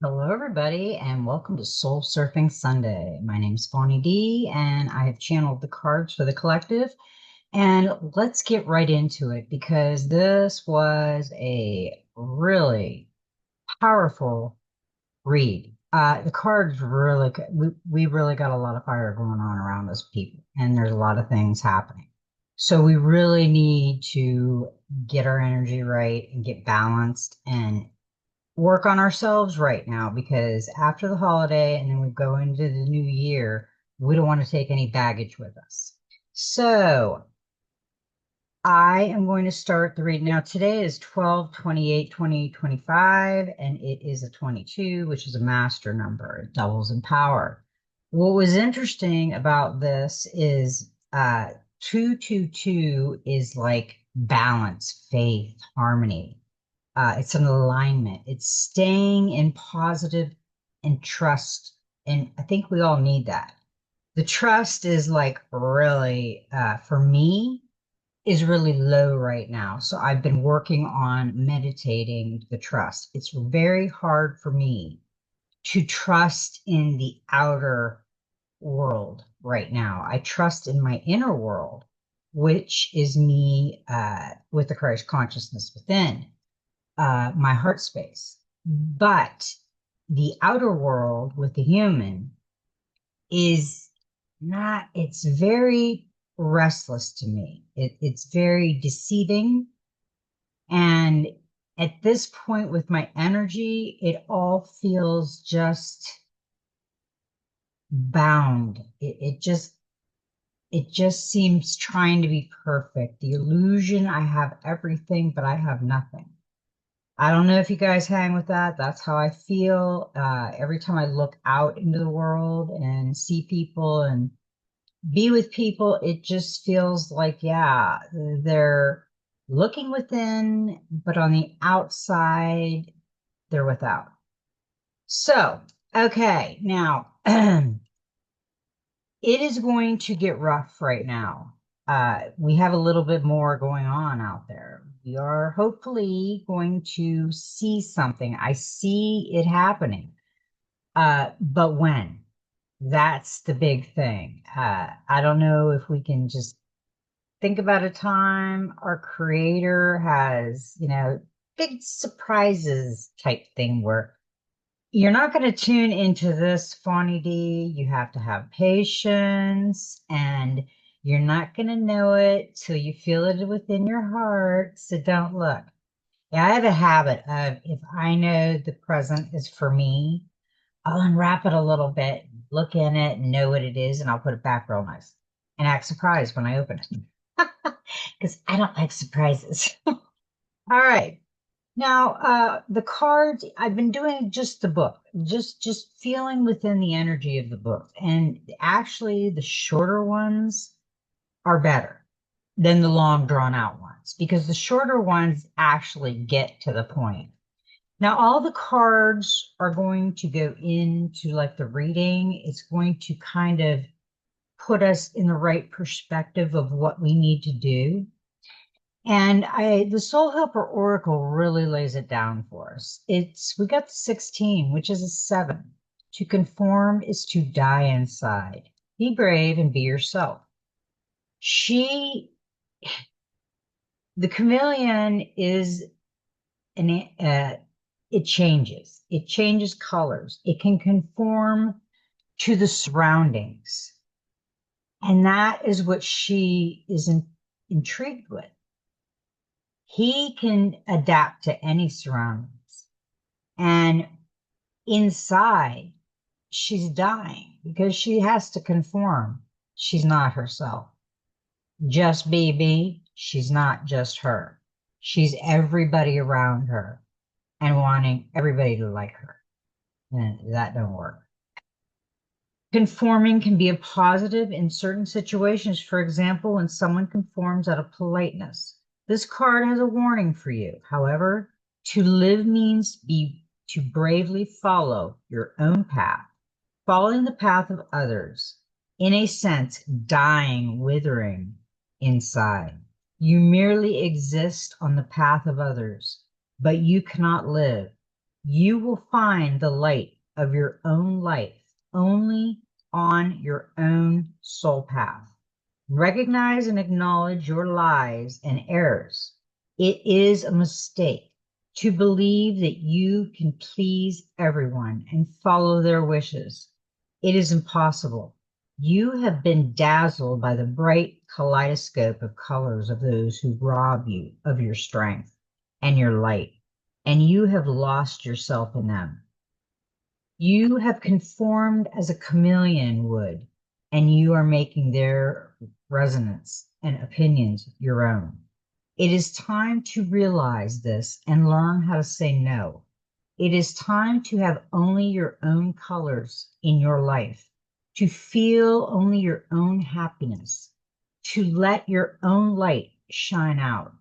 Hello, everybody, and welcome to Soul Surfing Sunday. My name is Fawnie D, and I have channeled the cards for the collective. And let's get right into it because this was a really powerful read. The cards really, we really got a lot of fire going on around us people, and there's a lot of things happening. So we really need to get our energy right and get balanced and work on ourselves right now because after the holiday and then we go into the new year, we don't want to take any baggage with us. So I am going to start the reading. Now, today is 12/28/2025, and it is a 22, which is a master number. It doubles in power. What was interesting about this is 222 is like balance, faith, harmony. It's an alignment. It's staying in positive and trust. And I think we all need that. The trust is like really, for me, is really low right now. So I've been working on meditating the trust. It's very hard for me to trust in the outer world right now. I trust in my inner world, which is me with the Christ consciousness within my heart space. But the outer world with the human is not, it's very restless to me. It's very deceiving. And at this point with my energy, it all feels just bound. It just seems trying to be perfect. The illusion I have everything, but I have nothing. I don't know if you guys hang with that. That's how I feel. Every time I look out into the world and see people and be with people, it just feels like, yeah, they're looking within, but on the outside, they're without. So, okay, now it is going to get rough right now. We have a little bit more going on out there. We are hopefully going to see something. I see it happening. But when? That's the big thing. I don't know if we can just think about a time our creator has, big surprises type thing where you're not going to tune into this, Fawny D. You have to have patience, and you're not going to know it till you feel it within your heart. So don't look. Yeah, I have a habit of if I know the present is for me, I'll unwrap it a little bit, look in it, and know what it is, and I'll put it back real nice and act surprised when I open it because I don't like surprises. All right. Now, the cards, I've been doing just the book, just feeling within the energy of the book. And actually, the shorter ones are better than the long drawn out ones because the shorter ones actually get to the point. Now, all the cards are going to go into like the reading. It's going to kind of put us in the right perspective of what we need to do. And the Soul Helper Oracle really lays it down for us. We got the 16, which is a 7. To conform is to die inside. Be brave and be yourself. She, the chameleon is it changes. It changes colors. It can conform to the surroundings. And that is what she is intrigued with. He can adapt to any surroundings. And inside, she's dying because she has to conform. She's not herself. Just BB, she's not just her. She's everybody around her and wanting everybody to like her. And that don't work. Conforming can be a positive in certain situations. For example, when someone conforms out of politeness. This card has a warning for you. However, to live means to bravely follow your own path, following the path of others, in a sense, dying, withering inside. You merely exist on the path of others, but you cannot live. You will find the light of your own life only on your own soul path. Recognize and acknowledge your lies and errors. It is a mistake to believe that you can please everyone and follow their wishes. It is impossible. You have been dazzled by the bright kaleidoscope of colors of those who rob you of your strength and your light, and you have lost yourself in them. You have conformed as a chameleon would, and you are making their resonance and opinions your own. It is time to realize this and learn how to say no. It is time to have only your own colors in your life, to feel only your own happiness, to let your own light shine out.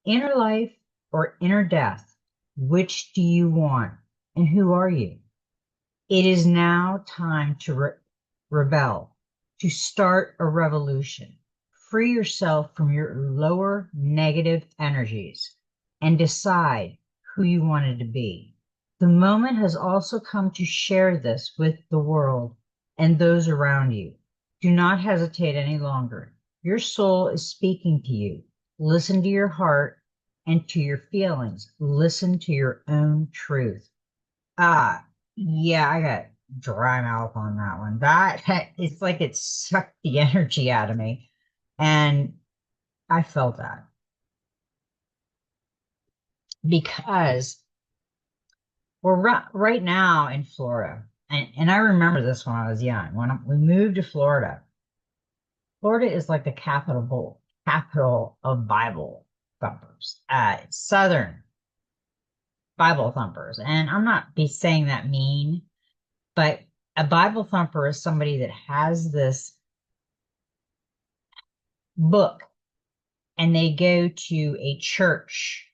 Inner life or inner death, which do you want and who are you? It is now time to rebel, to start a revolution. Free yourself from your lower negative energies and decide who you wanted to be. The moment has also come to share this with the world and those around you. Do not hesitate any longer. Your soul is speaking to you. Listen to your heart and to your feelings. Listen to your own truth. Ah, yeah, I got dry mouth on that one. That it's like it sucked the energy out of me. And I felt that because we're right now in Florida. And I remember this when I was young. When we moved to Florida, Florida is like the capital of Bible thumpers, Southern Bible thumpers. And I'm not be saying that mean, but a Bible thumper is somebody that has this book and they go to a church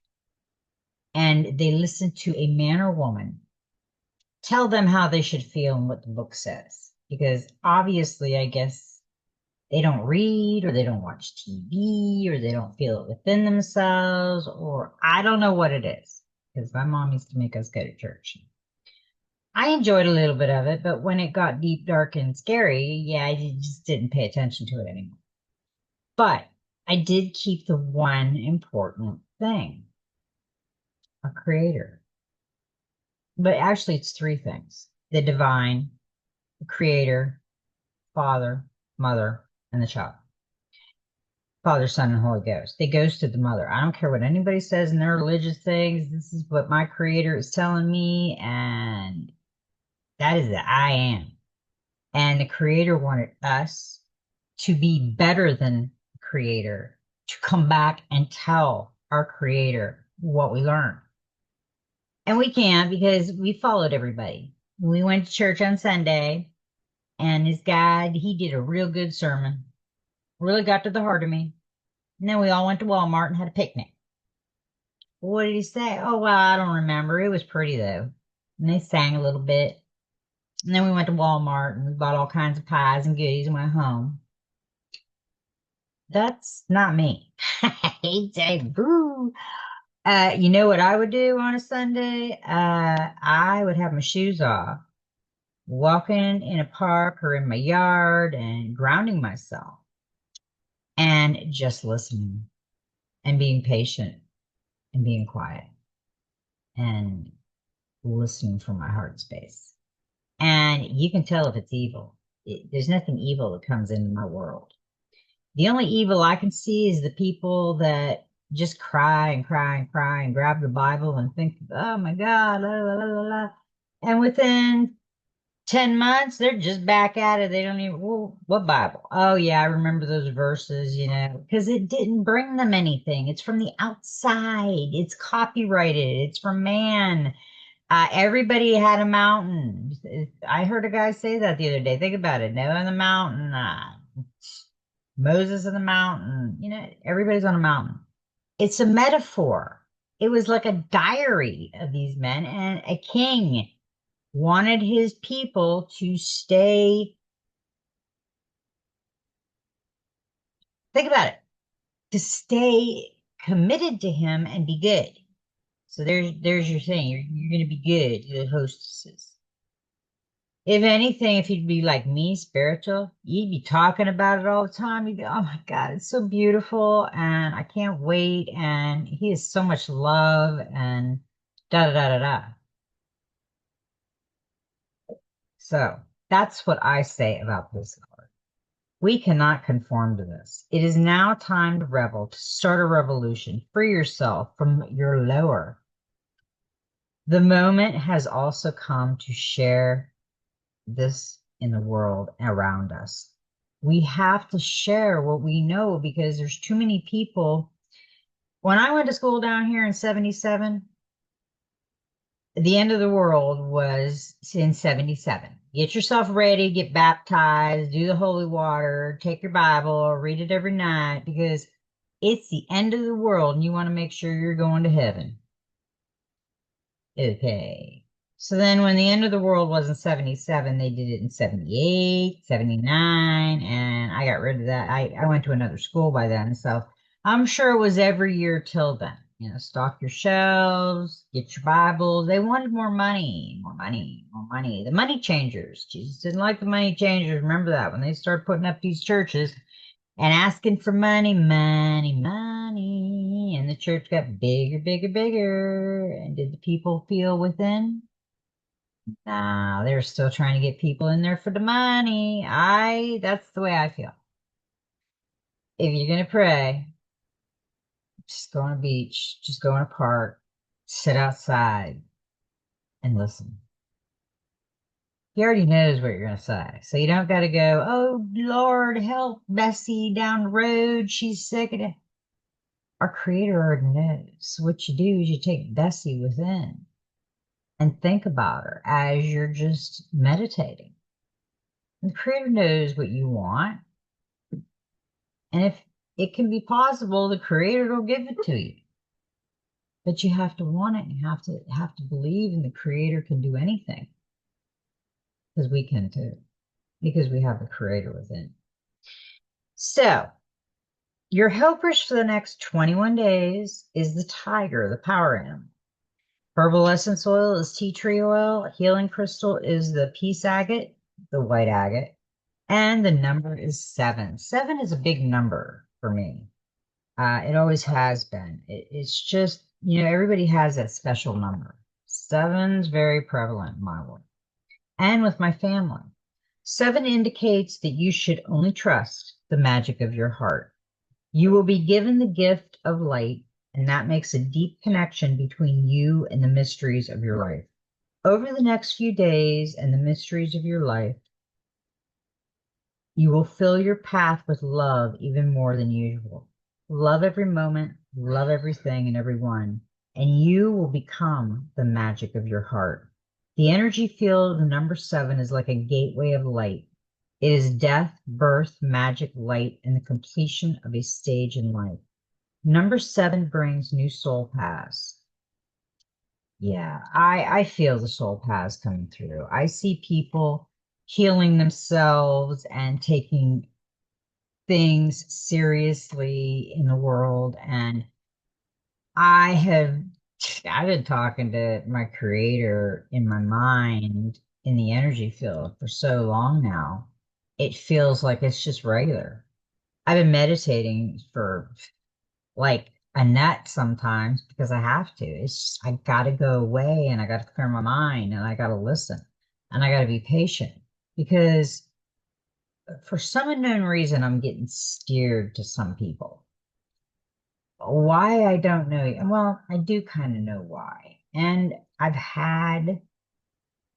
and they listen to a man or woman tell them how they should feel and what the book says. Because obviously, I guess they don't read or they don't watch TV or they don't feel it within themselves, or I don't know what it is. Because my mom used to make us go to church. I enjoyed a little bit of it, but when it got deep, dark, and scary, yeah, I just didn't pay attention to it anymore. But I did keep the one important thing, a creator. But actually, it's three things: the divine, the creator, father, mother, and the child. Father, Son, and Holy Ghost. They ghosted the mother. I don't care what anybody says in their religious things. This is what my creator is telling me, and that is the I am. And the creator wanted us to be better than the creator, to come back and tell our creator what we learned. And we can't because we followed everybody. We went to church on Sunday, and this guy, he did a real good sermon, really got to the heart of me. And then we all went to Walmart and had a picnic. What did he say? Oh, well, I don't remember. It was pretty, though. And they sang a little bit. And then we went to Walmart and we bought all kinds of pies and goodies and went home. That's not me. He said, boo. You know what I would do on a Sunday? I would have my shoes off, walking in a park or in my yard and grounding myself and just listening and being patient and being quiet and listening from my heart space. And you can tell if it's evil. There's nothing evil that comes into my world. The only evil I can see is the people that just cry and cry and cry and grab the Bible and think, oh my God, la, la, la, la, la. And within 10 months, they're just back at it. They don't even, well, what Bible? Oh, yeah, I remember those verses, because it didn't bring them anything. It's from the outside, it's copyrighted, it's from man. Everybody had a mountain. I heard a guy say that the other day. Think about it. Noah on the mountain, Moses on the mountain. Everybody's on a mountain. It's a metaphor. It was like a diary of these men, and a king wanted his people to stay. Think about it. To stay committed to him and be good. So there's your thing. You're going to be good, the hostesses. If anything, if you'd be like me, spiritual, you'd be talking about it all the time. You'd be, oh my God, it's so beautiful, and I can't wait, and he is so much love, and da da da da da. So that's what I say about this card. We cannot conform to this. It is now time to rebel, to start a revolution. Free yourself from your lower. The moment has also come to share this in the world around us. We have to share what we know because there's too many people. When I went to school down here in 77, the end of the world was in 77. Get yourself ready, get baptized, do the holy water, take your Bible, read it every night because it's the end of the world and you want to make sure you're going to heaven. Okay. So then when the end of the world was in 77, they did it in 78, 79, and I got rid of that. I went to another school by then. So I'm sure it was every year till then. Stock your shelves, get your Bibles. They wanted more money, more money, more money. The money changers. Jesus didn't like the money changers. Remember that when they started putting up these churches and asking for money, money, money. And the church got bigger, bigger, bigger. And did the people feel within? No, they're still trying to get people in there for the money. That's the way I feel. If you're going to pray, just go on a beach, just go in a park, sit outside and listen. He already knows what you're going to say. So you don't got to go, oh, Lord, help Bessie down the road. She's sick. Our Creator already knows. So what you do is you take Bessie within and think about her as you're just meditating. And the Creator knows what you want. And if it can be possible, the Creator will give it to you. But you have to want it. You have to believe in the Creator can do anything. Because we can too. Because we have the Creator within. So your helpers for the next 21 days is the tiger, the power animal. Herbal essence oil is tea tree oil. Healing crystal is the peace agate, the white agate. And the number is 7. 7 is a big number for me. It always has been. It's just, everybody has that special number. 7's very prevalent in my world and with my family. 7 indicates that you should only trust the magic of your heart. You will be given the gift of light, and that makes a deep connection between you and the mysteries of your life. Over the next few days and the mysteries of your life, you will fill your path with love even more than usual. Love every moment, love everything and everyone, and you will become the magic of your heart. The energy field of the number 7 is like a gateway of light. It is death, birth, magic, light, and the completion of a stage in life. Number 7 brings new soul paths. Yeah, I feel the soul paths coming through. I see people healing themselves and taking things seriously in the world. And I've been talking to my Creator in my mind in the energy field for so long now. It feels like it's just regular. I've been meditating for like a nut sometimes because I have to. It's just, I got to go away and I got to clear my mind and I got to listen and I got to be patient because for some unknown reason, I'm getting steered to some people. Why, I don't know. Well, I do kind of know why. And I've had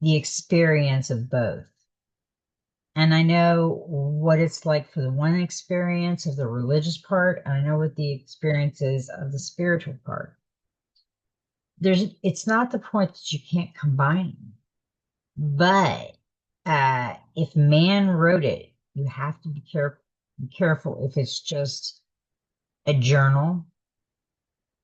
the experience of both. And I know what it's like for the one experience of the religious part, and I know what the experience is of the spiritual part. It's not the point that you can't combine them, but if man wrote it, you have to be careful if it's just a journal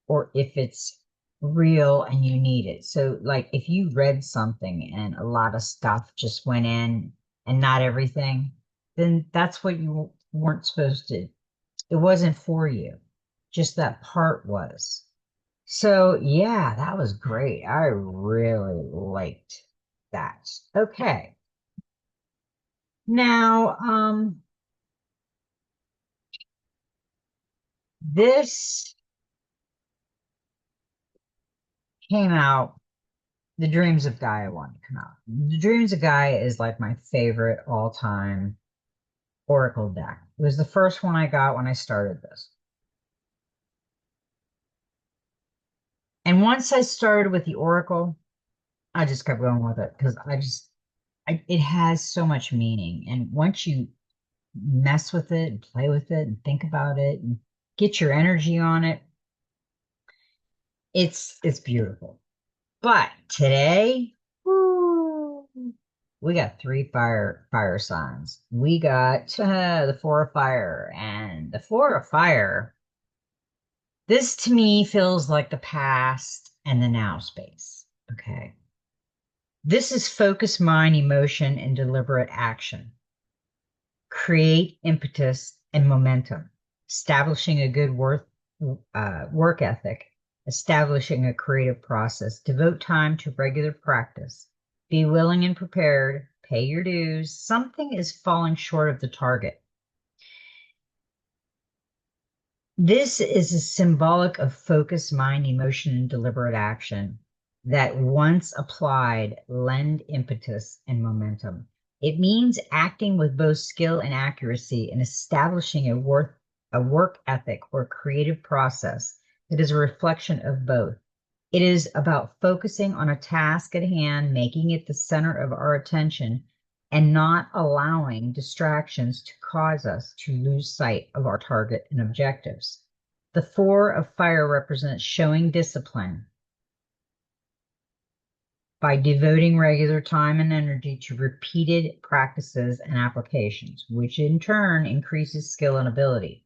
or if it's real and you need it. So, like, if you read something and a lot of stuff just went in and not everything, then that's what you weren't supposed to. It wasn't for you. Just that part was. So yeah, that was great. I really liked that. Okay. Now, this came out, the Dreams of Gaia one to come out. The Dreams of Gaia is like my favorite all-time Oracle deck. It was the first one I got when I started this. And once I started with the Oracle, I just kept going with it because it has so much meaning. And once you mess with it and play with it and think about it and get your energy on it, it's beautiful. But today, woo, we got three fire signs. We got the four of fire, and the four of fire. This to me feels like the past and the now space. Okay. This is focused mind, emotion, and deliberate action. Create impetus and momentum, establishing a good work ethic, establishing a creative process, devote time to regular practice, be willing and prepared, pay your dues. Something is falling short of the target. This is a symbolic of focus, mind, emotion, and deliberate action that once applied lend impetus and momentum. It means acting with both skill and accuracy and establishing a work ethic or creative process that is a reflection of both. It is about focusing on a task at hand, making it the center of our attention, and not allowing distractions to cause us to lose sight of our target and objectives. The four of fire represents showing discipline by devoting regular time and energy to repeated practices and applications, which in turn increases skill and ability.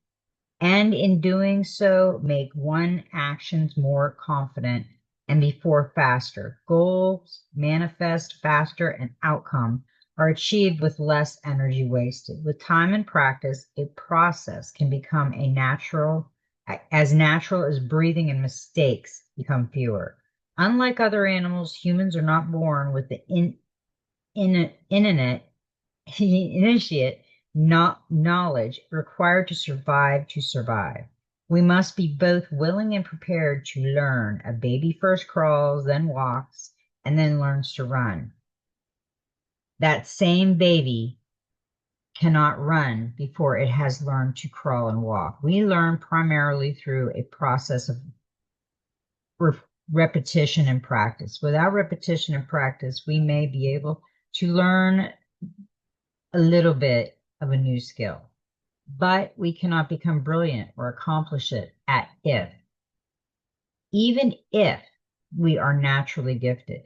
And in doing so, make one actions more confident and before faster. Goals manifest faster and outcome are achieved with less energy wasted. With time and practice, a process can become as natural as breathing, and mistakes become fewer. Unlike other animals, humans are not born with the innate initiate not knowledge required to survive. We must be both willing and prepared to learn. A baby first crawls, then walks, and then learns to run. That same baby cannot run before it has learned to crawl and walk. We learn primarily through a process of re- repetition and practice. Without repetition and practice, we may be able to learn a little bit of a new skill, but we cannot become brilliant or accomplish it even if we are naturally gifted.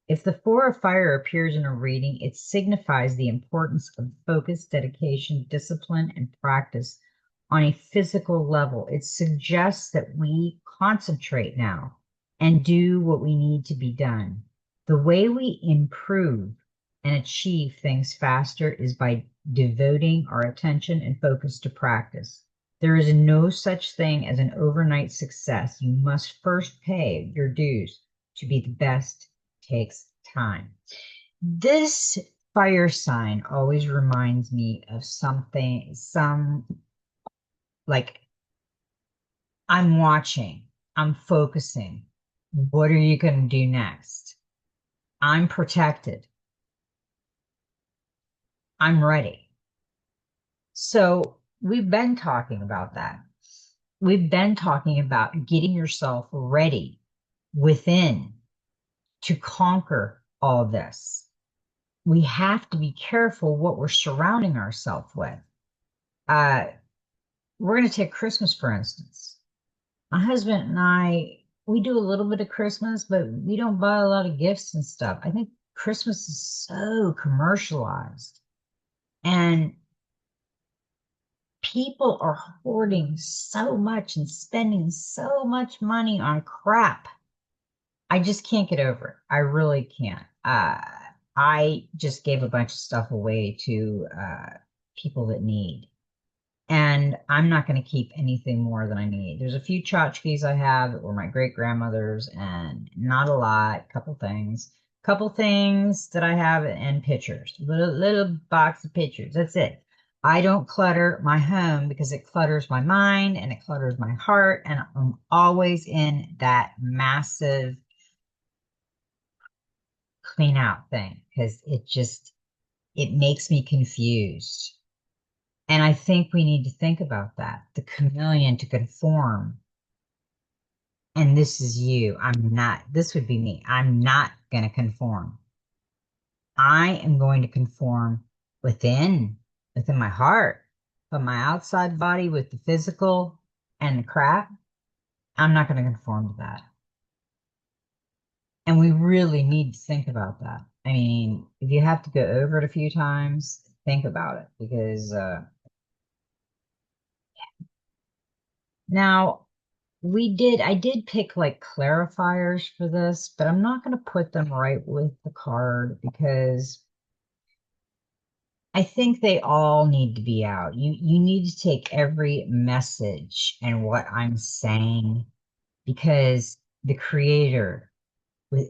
If the four of fire appears in a reading, it signifies the importance of focus, dedication, discipline, and practice on a physical level. It suggests that we concentrate now and do what we need to be done. The way we improve and achieve things faster is by devoting our attention and focus to practice. There is no such thing as an overnight success. You must first pay your dues. To be the best takes time. This fire sign always reminds me of something, like I'm watching, I'm focusing. What are you going to do next? I'm protected. I'm ready. So we've been talking about that. We've been talking about getting yourself ready within to conquer all this. We have to be careful what we're surrounding ourselves with. Uh, we're going to take Christmas, for instance. My husband and I, we do a little bit of Christmas, but we don't buy a lot of gifts and stuff. I think Christmas is so commercialized, and people are hoarding so much and spending so much money on crap. I just can't get over it. I really can't. I just gave a bunch of stuff away to people that need. And I'm not going to keep anything more than I need. There's a few tchotchkes I have that were my great grandmother's, and not a lot, couple things that I have, and pictures, little box of pictures. That's it. I don't clutter my home because it clutters my mind and it clutters my heart. And I'm always in that massive clean out thing because it makes me confused. And I think we need to think about that. The chameleon to conform. And this is you. This would be me. I'm not going to conform. I am going to conform within my heart, but my outside body with the physical and the crap, I'm not going to conform to that. And we really need to think about that. I mean, if you have to go over it a few times, think about it because now I did pick like clarifiers for this, but I'm not going to put them right with the card because I think they all need to be out. You need to take every message and what I'm saying because the creator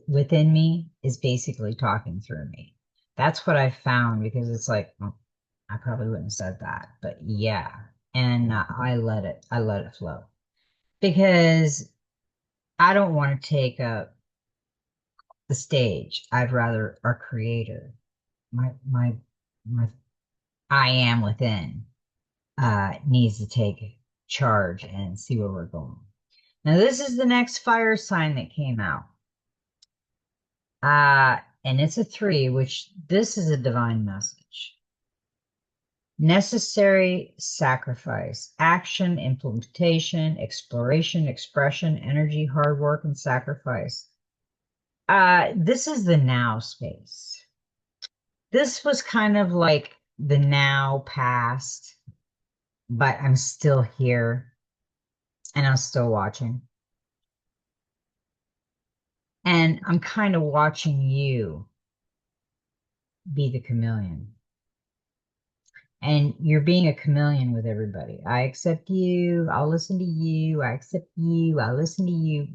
within me is basically talking through me. That's what I found because it's like, well, I probably wouldn't have said that, but yeah. And I let it flow because I don't want to take up the stage. I'd rather our creator, my I am within, needs to take charge and see where we're going. Now, this is the next fire sign that came out. And it's a 3, which this is a divine message. Necessary sacrifice, action, implementation, exploration, expression, energy, hard work, and sacrifice. This is the now space. This was kind of like the now past, but I'm still here and I'm still watching. And I'm kind of watching you be the chameleon. And you're being a chameleon with everybody. I accept you. I'll listen to you. I accept you. I listen to you.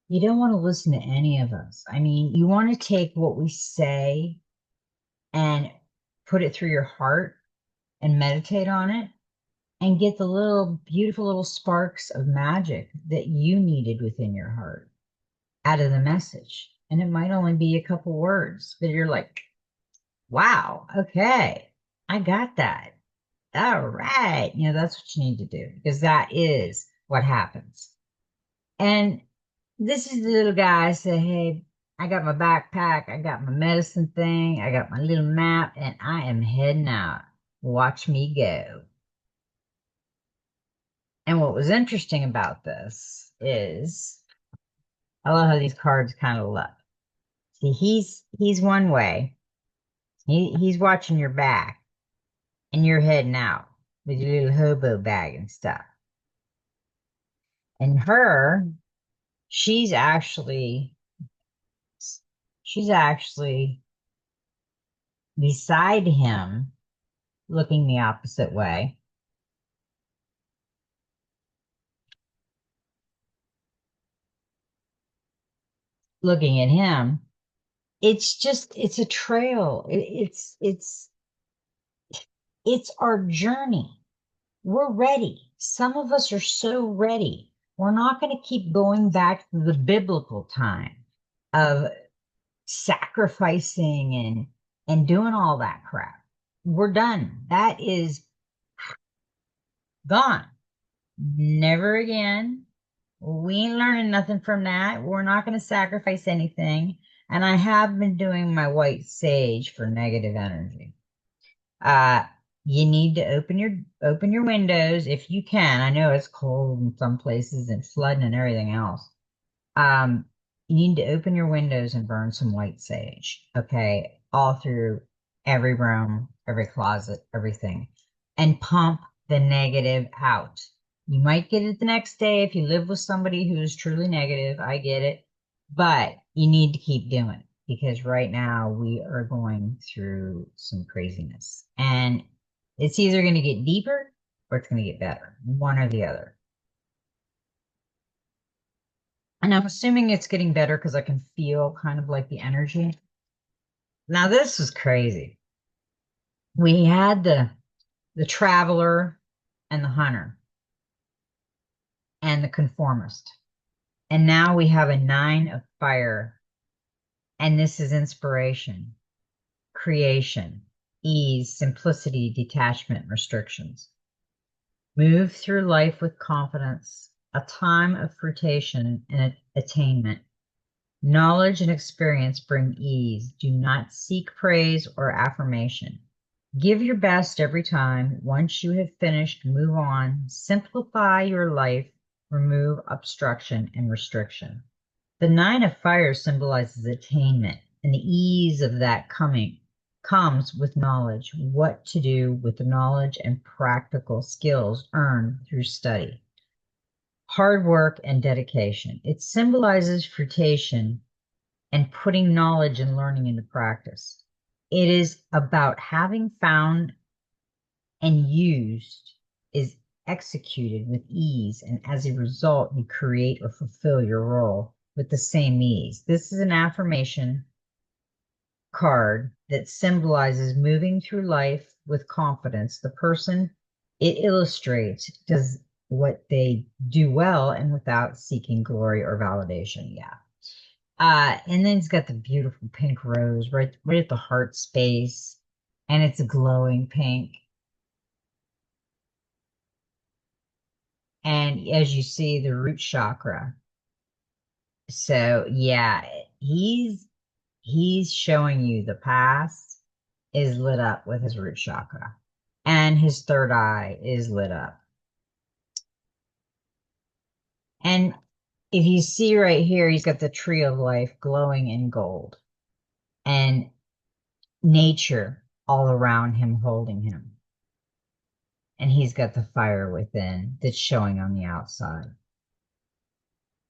You don't want to listen to any of us. I mean, you want to take what we say and put it through your heart and meditate on it and get the little beautiful little sparks of magic that you needed within your heart out of the message. And it might only be a couple words, but you're like, wow, okay, I got that. All right. That's what you need to do because that is what happens. And this is the little guy say, hey, I got my backpack, I got my medicine thing, I got my little map, and I am heading out. Watch me go. And what was interesting about this is I love how these cards kind of look. See, he's one way. He's watching your back, and you're heading out with your little hobo bag and stuff. And she's actually she's actually beside him, looking the opposite way, looking at him. It's a trail. It's our journey. We're ready. Some of us are so ready. We're not going to keep going back to the biblical time of sacrificing and doing all that crap. We're done. That is gone. Never again. We ain't learning nothing from that. We're not going to sacrifice anything. And I have been doing my white sage for negative energy. Uh, you need to open your windows if you can. I know it's cold in some places and flooding and everything else. Um, you need to open your windows and burn some white sage. Okay, all through every room, every closet, everything, and pump the negative out. You might get it the next day if you live with somebody who is truly negative. I get it, but you need to keep doing it because right now we are going through some craziness and it's either going to get deeper or it's going to get better, one or the other. And I'm assuming it's getting better because I can feel kind of like the energy. Now, this is crazy. We had the traveler and the hunter and the conformist. And now we have a 9 of fire. And this is inspiration, creation, ease, simplicity, detachment, restrictions. Move through life with confidence, a time of fruition and attainment. Knowledge and experience bring ease. Do not seek praise or affirmation. Give your best every time. Once you have finished, move on. Simplify your life. Remove obstruction and restriction. The 9 of fire symbolizes attainment, and the ease of that coming comes with knowledge, what to do with the knowledge and practical skills earned through study. Hard work and dedication. It symbolizes fruition and putting knowledge and learning into practice. It is about having found and used is executed with ease, and as a result, you create or fulfill your role with the same ease. This is an affirmation card that symbolizes moving through life with confidence. The person it illustrates does what they do well and without seeking glory or validation. Yeah. And then it's got the beautiful pink rose right at the heart space, and it's a glowing pink. And as you see, the root chakra. So yeah, he's showing you the past is lit up with his root chakra, and his third eye is lit up. And if you see right here, he's got the tree of life glowing in gold, and nature all around him holding him. And he's got the fire within that's showing on the outside.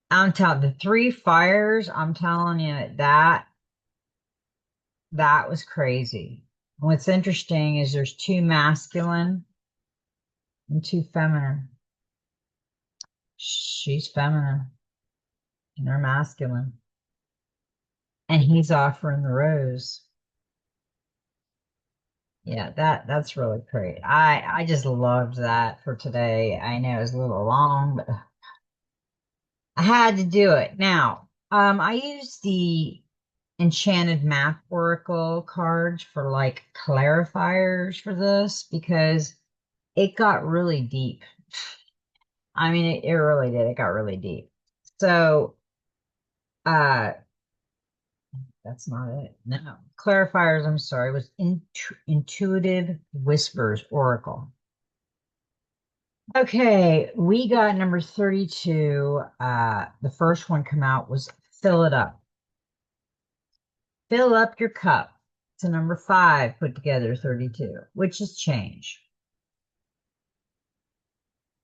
I'm telling the 3 fires, I'm telling you that was crazy. What's interesting is there's 2 masculine and 2 feminine. She's feminine and they're masculine. And he's offering the rose. Yeah, that's really great. I just loved that for today. I know it's a little long, but I had to do it. Now, I used the Enchanted Math Oracle cards for like clarifiers for this because it got really deep. I mean, it really did. It got really deep. So, uh, that's not it. No. Clarifiers, I'm sorry, was Intuitive Whispers Oracle. Okay, we got number 32. The first one come out was Fill It Up. Fill up your cup. So number 5 put together 32, which is change.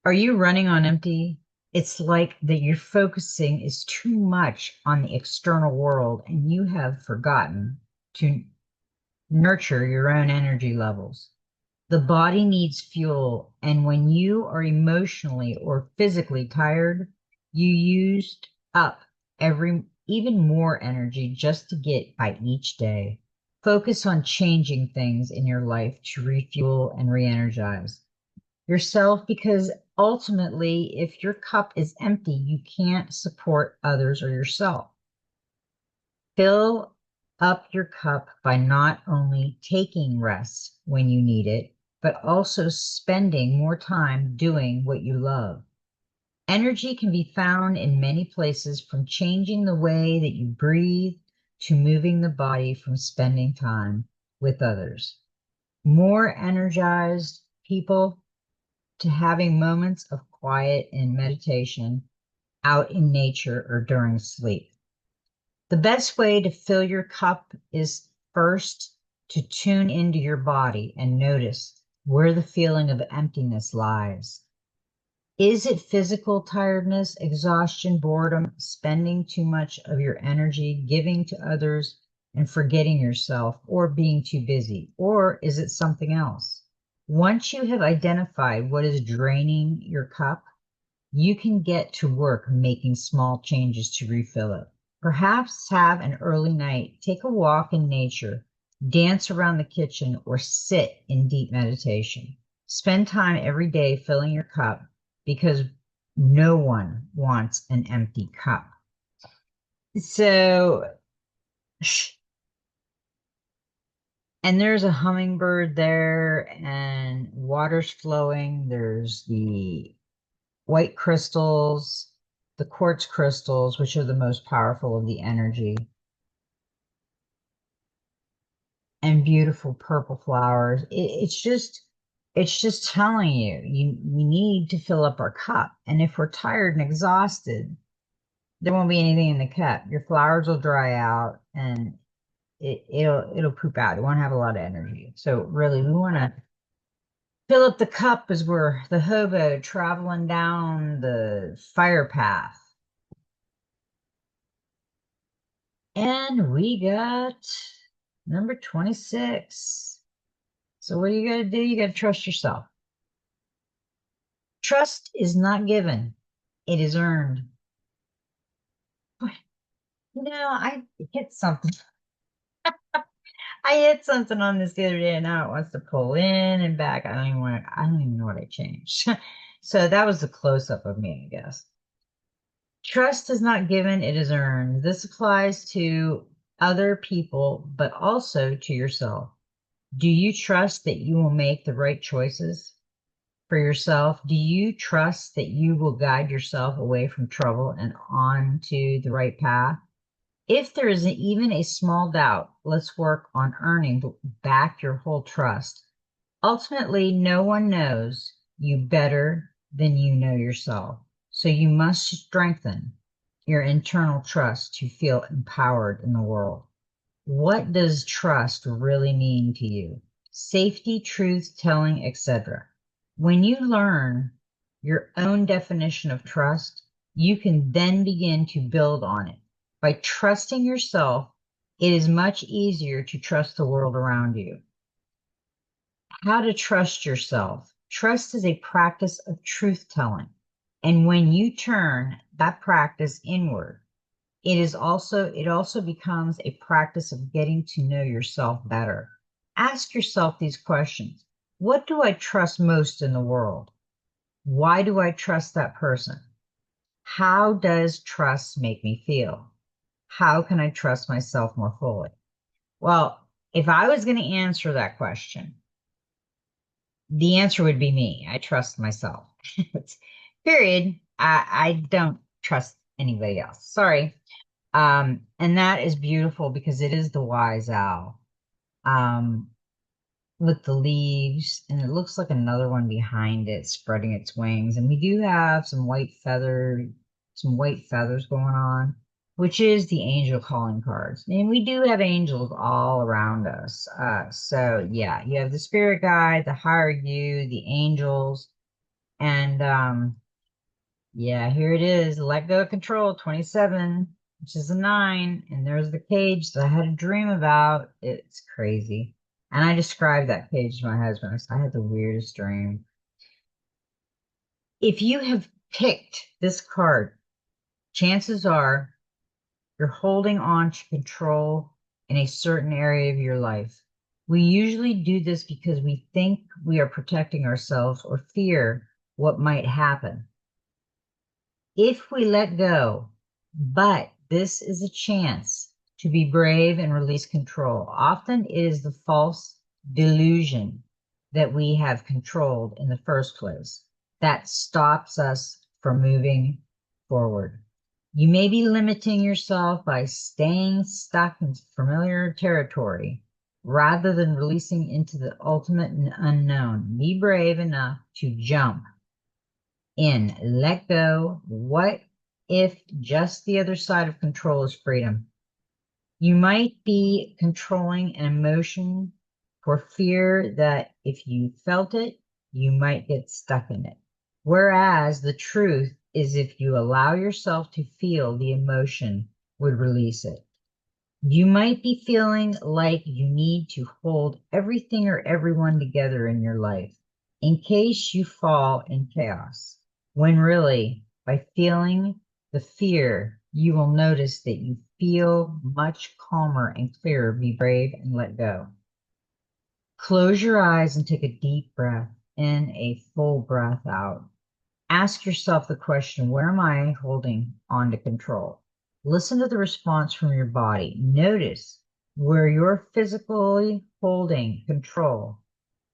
Are you running on empty? It's like that you're focusing is too much on the external world and you have forgotten to nurture your own energy levels. The body needs fuel, and when you are emotionally or physically tired, you used up even more energy just to get by each day. Focus on changing things in your life to refuel and re-energize yourself, because ultimately, if your cup is empty, you can't support others or yourself. Fill up your cup by not only taking rest when you need it, but also spending more time doing what you love. Energy can be found in many places, from changing the way that you breathe to moving the body, from spending time with others. More energized people to having moments of quiet and meditation out in nature or during sleep. The best way to fill your cup is first to tune into your body and notice where the feeling of emptiness lies. Is it physical tiredness, exhaustion, boredom, spending too much of your energy giving to others and forgetting yourself, or being too busy? Or is it something else? Once you have identified what is draining your cup, you can get to work making small changes to refill it. Perhaps have an early night, take a walk in nature, dance around the kitchen, or sit in deep meditation. Spend time every day filling your cup because no one wants an empty cup. So, and there's a hummingbird there, and water's flowing. There's the white crystals, the quartz crystals, which are the most powerful of the energy, and beautiful purple flowers. It's just telling you, we need to fill up our cup. And if we're tired and exhausted, there won't be anything in the cup. Your flowers will dry out and it'll poop out. It won't have a lot of energy. So really, we want to fill up the cup as we're the hobo traveling down the fire path. And we got number 26. So what do? You got to trust yourself. Trust is not given. It is earned. I hit something. I hit something on this the other day and now it wants to pull in and back. I don't even know what I changed. So that was the close up of me, I guess. Trust is not given, it is earned. This applies to other people, but also to yourself. Do you trust that you will make the right choices for yourself? Do you trust that you will guide yourself away from trouble and onto the right path? If there is even a small doubt, let's work on earning back your whole trust. Ultimately, no one knows you better than you know yourself. So you must strengthen your internal trust to feel empowered in the world. What does trust really mean to you? Safety, truth telling, etc. When you learn your own definition of trust, you can then begin to build on it. By trusting yourself, it is much easier to trust the world around you. How to trust yourself. Trust is a practice of truth telling. And when you turn that practice inward, it also becomes a practice of getting to know yourself better. Ask yourself these questions. What do I trust most in the world? Why do I trust that person? How does trust make me feel? How can I trust myself more fully? Well, if I was going to answer that question, the answer would be me. I trust myself. Period. I don't trust anybody else. Sorry. And that is beautiful because it is the wise owl. With the leaves, and it looks like another one behind it spreading its wings. And we do have some white feathers going on, which is the angel calling cards. And we do have angels all around us. So yeah, you have the spirit guide, the higher you, the angels, and yeah, here it is. Let go of control 27, which is a 9. And there's the cage that I had a dream about. It's crazy. And I described that cage to my husband. I said, I had the weirdest dream. If you have picked this card, chances are you're holding on to control in a certain area of your life. We usually do this because we think we are protecting ourselves or fear what might happen. If we let go, but this is a chance to be brave and release control. Often it is the false delusion that we have controlled in the first place that stops us from moving forward. You may be limiting yourself by staying stuck in familiar territory rather than releasing into the ultimate and unknown. Be brave enough to jump in, let go. What if just the other side of control is freedom? You might be controlling an emotion for fear that if you felt it, you might get stuck in it. Whereas the truth is if you allow yourself to feel the emotion would release it. You might be feeling like you need to hold everything or everyone together in your life. in case you fall in chaos, when really, by feeling the fear, you will notice that you feel much calmer and clearer. Be brave and let go. Close your eyes and take a deep breath in, a full breath out. Ask yourself the question, where am I holding on to control? Listen to the response from your body. Notice where you're physically holding control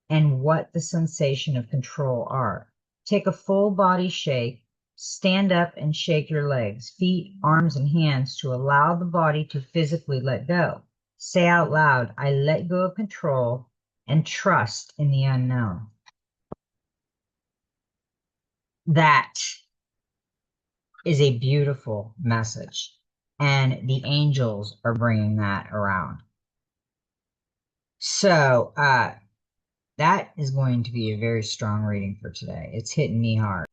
and what the sensation of control are. Take a full body shake. Stand up and shake your legs, feet, arms, and hands to allow the body to physically let go. Say out loud, I let go of control and trust in the unknown. That is a beautiful message. And the angels are bringing that around. So that is going to be a very strong reading for today. It's hitting me hard.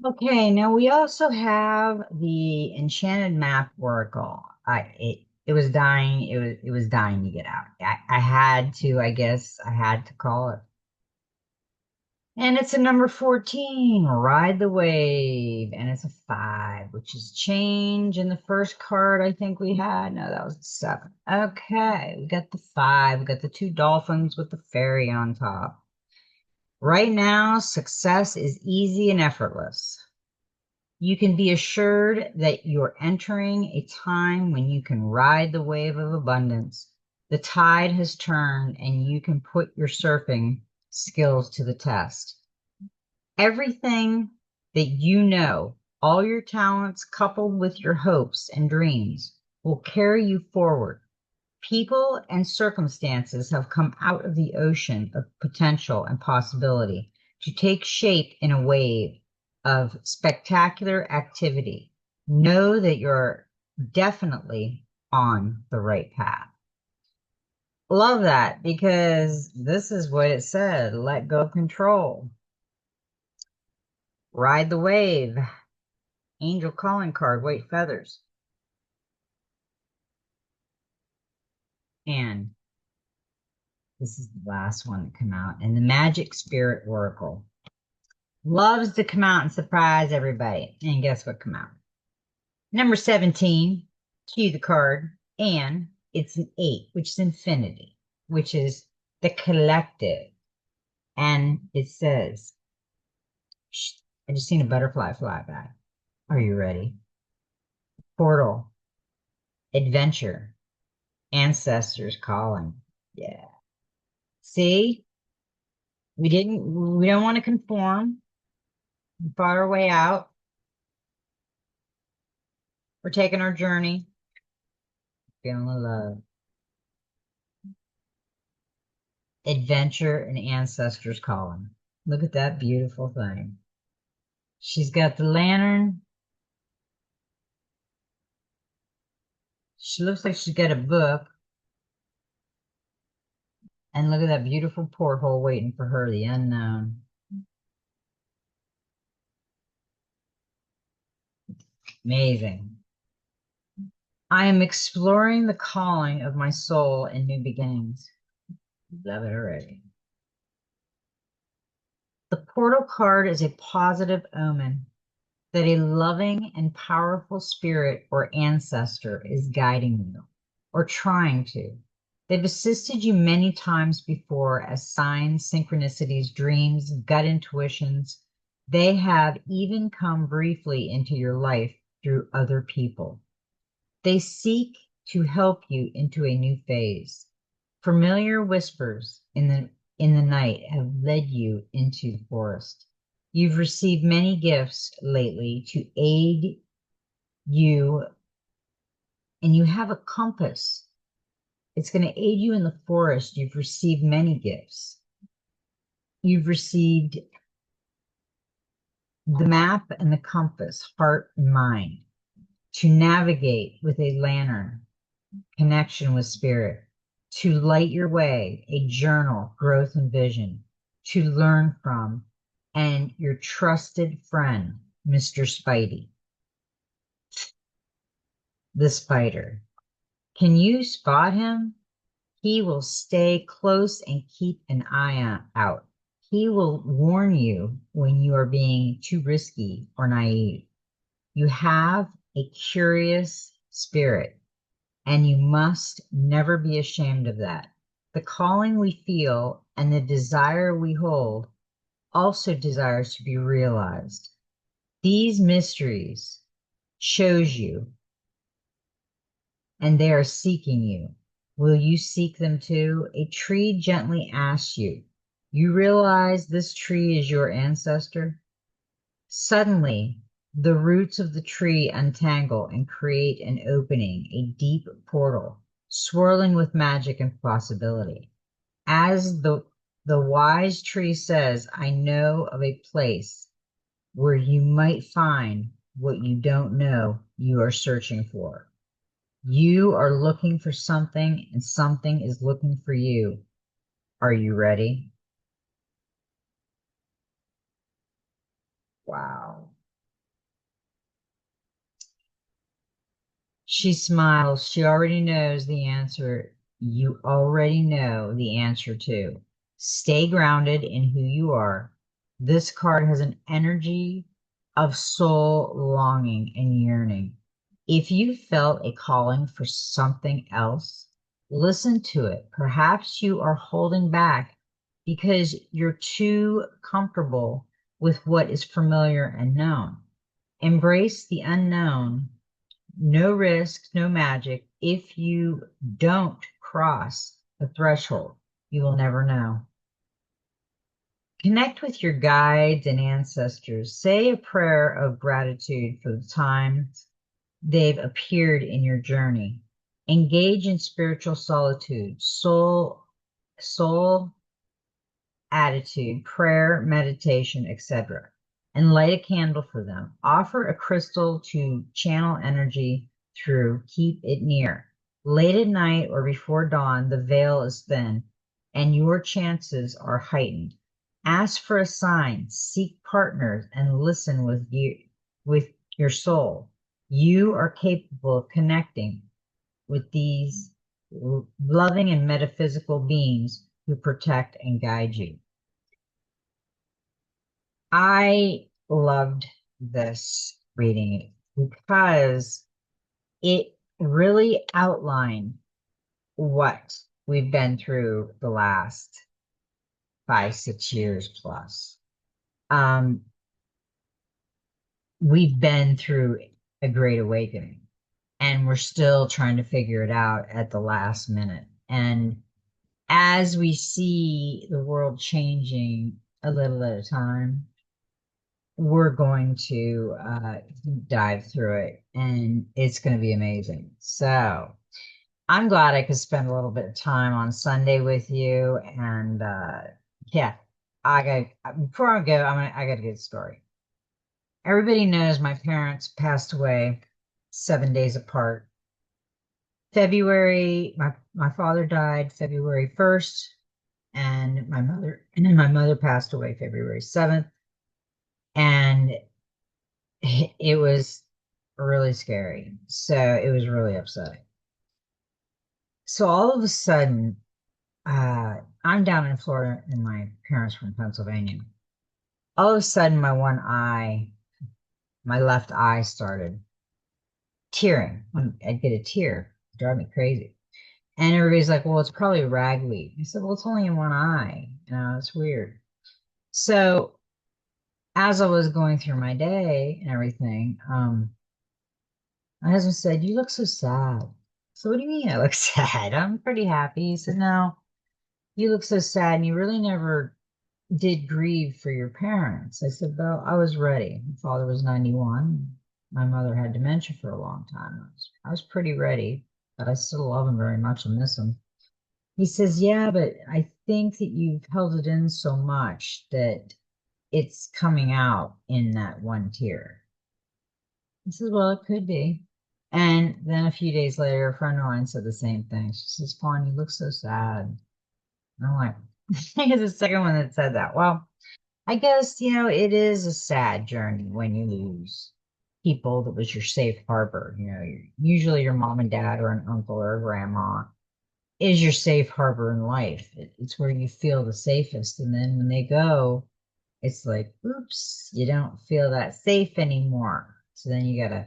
Okay, now we also have the Enchanted Map Oracle. It was dying. It was dying to get out. I had to, I guess, I had to call it. And it's a number 14, Ride the Wave. And it's a 5, which is change. In the first card I think we had. No, that was a 7. Okay, we got the 5. We got the 2 dolphins with the fairy on top. Right now, success is easy and effortless. You can be assured that you're entering a time when you can ride the wave of abundance. The tide has turned and you can put your surfing skills to the test. Everything that you know, all your talents coupled with your hopes and dreams, will carry you forward. People and circumstances have come out of the ocean of potential and possibility to take shape in a wave of spectacular activity. Know that you're definitely on the right path. Love that, because this is what it said. Let go of control. Ride the wave. Angel calling card, white feathers. And this is the last one that came out. And the Magic Spirit Oracle. Loves to come out and surprise everybody. And guess what come out? Number 17, cue the card, and it's an 8, which is infinity, which is the collective. And it says, shh, I just seen a butterfly fly by. Are you ready? Portal, adventure, ancestors calling. Yeah. See, we don't want to conform. We fought our way out. We're taking our journey. Feeling the love. Adventure and ancestors calling. Look at that beautiful thing. She's got the lantern. She looks like she's got a book. And look at that beautiful porthole waiting for her, the unknown. Amazing. I am exploring the calling of my soul in new beginnings. Love it already. The portal card is a positive omen that a loving and powerful spirit or ancestor is guiding you or trying to. They've assisted you many times before as signs, synchronicities, dreams, gut intuitions. They have even come briefly into your life through other people. They seek to help you into a new phase. Familiar whispers in the night have led you into the forest. You've received many gifts lately to aid you, and you have a compass. It's going to aid you in the forest. You've received many gifts. You've received the map and the compass, heart and mind, to navigate with a lantern, connection with spirit, to light your way, a journal, growth and vision, to learn from, and your trusted friend, Mr. Spidey, the spider. Can you spot him? He will stay close and keep an eye out. He will warn you when you are being too risky or naive. You have a curious spirit, and you must never be ashamed of that. The calling we feel and the desire we hold also desires to be realized. These mysteries shows you, and they are seeking you. Will you seek them too? A tree gently asks you. You realize this tree is your ancestor? Suddenly, the roots of the tree untangle and create an opening, a deep portal, swirling with magic and possibility. As the wise tree says, I know of a place where you might find what you don't know you are searching for. You are looking for something, and something is looking for you. Are you ready? Wow. She smiles. She already knows the answer. You already know the answer too. Stay grounded in who you are. This card has an energy of soul longing and yearning. If you felt a calling for something else, listen to it. Perhaps you are holding back because you're too comfortable with what is familiar and known. Embrace the unknown. No risk, no magic. If you don't cross the threshold, you will never know. Connect with your guides and ancestors. Say a prayer of gratitude for the times they've appeared in your journey. Engage in spiritual solitude, soul attitude, prayer, meditation, etc. And light a candle for them. Offer a crystal to channel energy through. Keep it near. Late at night or before dawn, the veil is thin and your chances are heightened. Ask for a sign, seek partners, and listen with your soul. You are capable of connecting with these loving and metaphysical beings who protect and guide you. I loved this reading because it really outlined what we've been through the last 5, 6 years plus. Um, we've been through a great awakening and we're still trying to figure it out at the last minute. And as we see the world changing a little at a time, we're going to dive through it and it's going to be amazing. So I'm glad I could spend a little bit of time on Sunday with you. And yeah, before I go, I got a good story. Everybody knows my parents passed away 7 days apart. My father died February 1st, and my mother passed away February 7th. And it was really scary. So it was really upsetting. So all of a sudden, I'm down in Florida and my parents from Pennsylvania. All of a sudden, my left eye started tearing. I'd get a tear, drive me crazy. And everybody's like, well, it's probably ragweed. I said, well, it's only in one eye. It's weird. So as I was going through my day and everything, my husband said, you look so sad. So what do you mean I look sad? I'm pretty happy. He said, no, you look so sad and you really never did grieve for your parents. I said, well, I was ready. My father was 91. My mother had dementia for a long time. I was pretty ready, but I still love him very much and miss him. He says, yeah, but I think that you've held it in so much that it's coming out in that one tear. He says, well, it could be. And then a few days later, a friend of mine said the same thing. She says, Fawnie, you look so sad. And I'm like, I guess the second one that said that. Well, I guess, it is a sad journey when you lose people that was your safe harbor. Usually your mom and dad or an uncle or a grandma. is your safe harbor in life. It's where you feel the safest. And then when they go, it's like, oops, you don't feel that safe anymore. So then you got to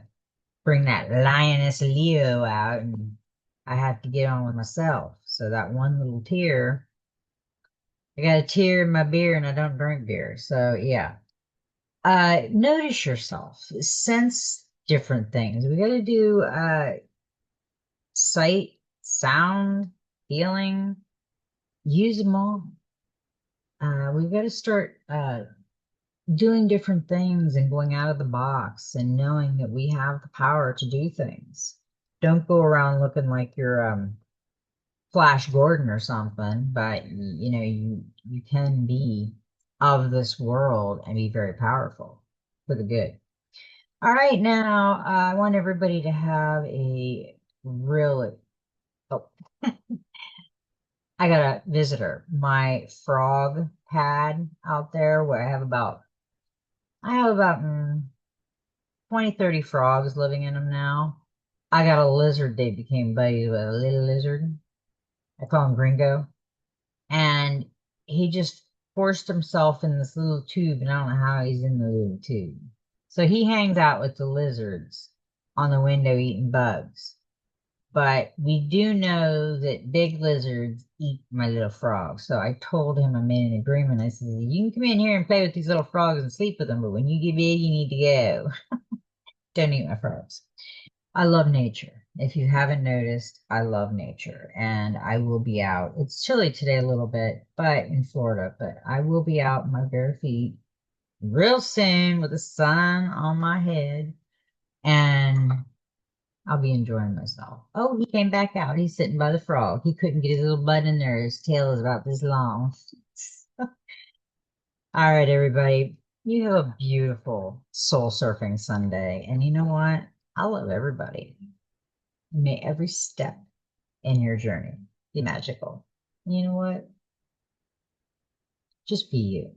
bring that lioness Leo out, and I have to get on with myself. So that one little tear, I got a tear in my beer and I don't drink beer. So yeah. Notice yourself, sense different things. We got to do sight, sound, feeling, use them all. We've got to start doing different things and going out of the box and knowing that we have the power to do things. Don't go around looking like you're Flash Gordon or something, but you know, you can be of this world and be very powerful for the good. All right, now I want everybody to have a really, oh, I got a visitor. My frog pad out there where I have about 20, 30 frogs living in them now. I got a lizard they became buddies with, a little lizard. I call him Gringo. And he just forced himself in this little tube, and I don't know how he's in the little tube. So he hangs out with the lizards on the window eating bugs. But we do know that big lizards eat my little frogs. So I told him I made an agreement. I said, you can come in here and play with these little frogs and sleep with them, but when you get big, you need to go. Don't eat my frogs. I love nature. If you haven't noticed, I love nature and I will be out. It's chilly today a little bit, but in Florida, but I will be out in my bare feet real soon with the sun on my head and I'll be enjoying myself. Oh, he came back out. He's sitting by the frog. He couldn't get his little butt in there. His tail is about this long. All right, everybody. You have a beautiful soul surfing Sunday. And you know what? I love everybody. May every step in your journey be magical. You know what? Just be you.